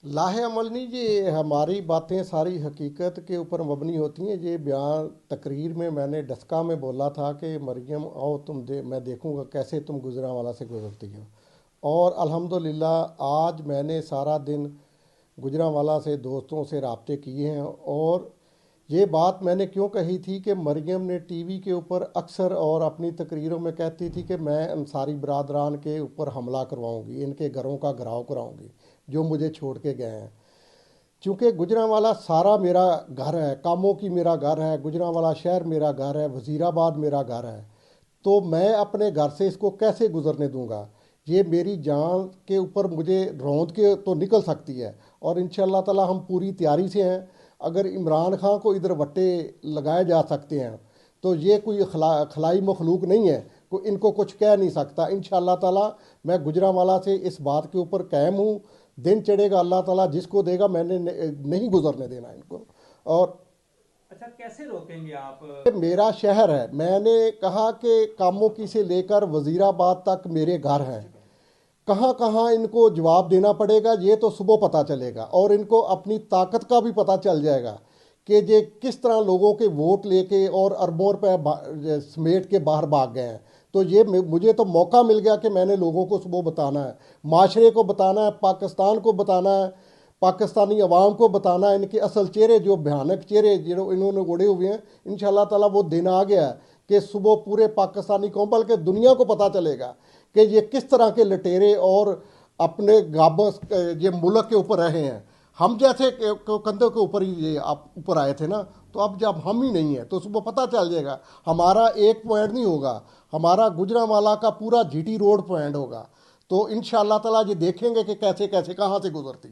लाहे अमल नहीं, ये हमारी बातें सारी हकीकत के ऊपर मबनी होती हैं। ये बयान तकरीर में मैंने डस्का में बोला था कि मरियम आओ मैं देखूंगा कैसे तुम गुजरांवाला से गुजरती हो। और अल्हम्दुलिल्लाह आज मैंने सारा दिन गुजरांवाला से दोस्तों से रबते किए हैं। और ये बात मैंने क्यों कही थी कि मरियम ने टीवी के ऊपर अक्सर और अपनी तकरीरों में कहती थी कि मैं अंसारी बरादरान के ऊपर हमला करवाऊंगी, इनके घरों का घराव कराऊंगी जो मुझे छोड़ के गए हैं। चूँकि गुजरांवाला सारा मेरा घर है, कामों की मेरा घर है, गुजरांवाला शहर मेरा घर है, वज़ीराबाद मेरा घर है, तो मैं अपने घर से इसको कैसे गुजरने दूंगा। ये मेरी जान के ऊपर मुझे रौंद के तो निकल सकती है। और इंशाल्लाह ताला हम पूरी तैयारी से हैं। अगर इमरान खान को इधर वट्टे लगाए जा सकते हैं तो ये कोई खलाई मखलूक नहीं है, कोई इनको कुछ कह नहीं सकता। इंशाल्लाह ताला मैं गुजरांवाला से इस बात के ऊपर कायम हूँ। दिन चढ़ेगा अल्लाह ताला जिसको देगा, मैंने नहीं गुजरने देना इनको। और अच्छा, कैसे रोकेंगे आप? मेरा शहर है, मैंने कहा कि कामों की से लेकर वजीराबाद तक मेरे घर हैं। कहाँ कहाँ इनको जवाब देना पड़ेगा ये तो सुबह पता चलेगा। और इनको अपनी ताकत का भी पता चल जाएगा कि ये किस तरह लोगों के वोट लेके और अरबों रुपए समेट के बाहर भाग गए हैं। तो ये मुझे तो मौका मिल गया कि मैंने लोगों को सुबह बताना है, माशरे को बताना है, पाकिस्तान को बताना है, पाकिस्तानी अवाम को बताना है इनके असल चेहरे, जो भयानक चेहरे जो इन्होंने उड़े हुए हैं। इंशाल्लाह ताला वो दिन आ गया है कि सुबह पूरे पाकिस्तानी कौम बल्कि दुनिया को पता चलेगा कि ये किस तरह के लटेरे और अपने गाबस ये मुल्क के ऊपर रहे हैं। हम जैसे कंधों के ऊपर ही ये आप ऊपर आए थे ना, तो अब जब हम ही नहीं है तो सुबह पता चल जाएगा। हमारा एक पॉइंट नहीं होगा, हमारा गुजरांवाला का पूरा जीटी रोड पॉइंट होगा। तो इंशाल्लाह ताला ये देखेंगे कि कैसे कैसे कहाँ से गुजरती है।